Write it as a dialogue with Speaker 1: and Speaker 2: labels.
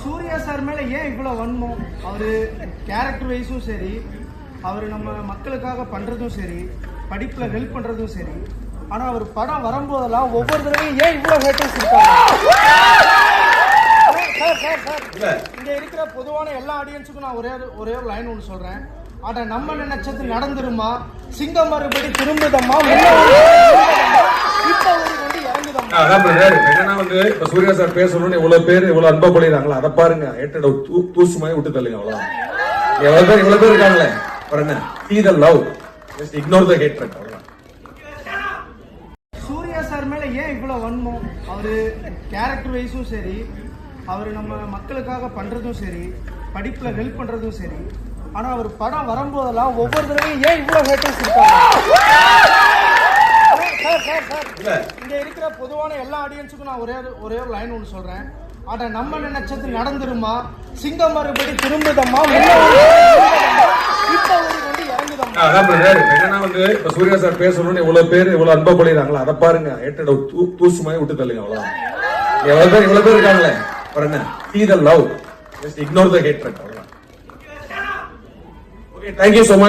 Speaker 1: Surya sir மேல ஏன் இவ்வளவு வன்மம்? அவரு கேரக்டர் வைஸும் சரி, அவர் நம்ம மக்களுக்காக பண்றதும் சரி, படிப்புல ஹெல்ப் பண்றதும் சரி, ஆனா அவர் படம் வரும்போதெல்லாம் ஒவ்வொரு தடவையும் ஏன் இவ்வளவு ஹேட்டர்ஸ் இருக்காங்க? இங்க இருக்கிற பொதுவான எல்லா ஆடியன்ஸுக்கும் நான் ஒரே ஒரு லைன் ஒன்று சொல்றேன். ஆனா நம்ம நினைச்சது நடந்துருமா? சிங்கம் மறுபடி திரும்புதம்மா, இப்ப ஒரு கொண்டு இறங்குதம்மா.
Speaker 2: என்னன்னா வந்து இப்ப சூர்யா சார் பேசணும்னு இவ்வளவு பேர் இவ்வளவு அன்பா பண்ணிடுறாங்களா, அதை பாருங்க. ஏட்டோட தூசு மாதிரி விட்டு தள்ளுங்க, அவ்வளவுதான். இவ்வளவு பேர் இருக்காங்களே, பாருங்க. See the love, just ignore the hatred, அவ்வளவுதான்.
Speaker 1: சூர்யா சார் மேல ஏன் இவ்வளவு வன்மம்? அவரு கேரக்டர் வைஸும் சரி, அவர் நம்ம மக்களுக்காக பண்றதும் சரி, படிப்புல ஹெல்ப் பண்றதும் சரி, ஆனா அவர் படம் வரும்போதெல்லாம் ஒவ்வொரு தடவையும் ஏன் இவ்வளவு ஹேட்டர்ஸ் இருக்காங்க? இங்க இருக்கிற பொதுவான எல்லா ஆடியன்ஸுக்கும் நான் ஒரே ஒரு லைன் ஒன்று சொல்றேன். ஆனா நம்ம நினைச்சது நடந்துருமா? சிங்கம் மறுபடி திரும்புதம்மா, இப்ப ஒரு கொண்டு இறங்குதம்மா.
Speaker 2: என்னன்னா வந்து இப்ப சூர்யா சார் பேசணும்னு இவ்வளவு பேர் இவ்வளவு அன்பா பண்ணிடுறாங்களா, அதை பாருங்க. ஏட்டோட தூசு மாதிரி விட்டு தள்ளுங்க, அவ்வளவுதான். இவ்வளவு பேர் இருக்காங்களே, பாருங்க. See the love, just ignore the hatred, அவ்வளவுதான். Okay, thank you so much.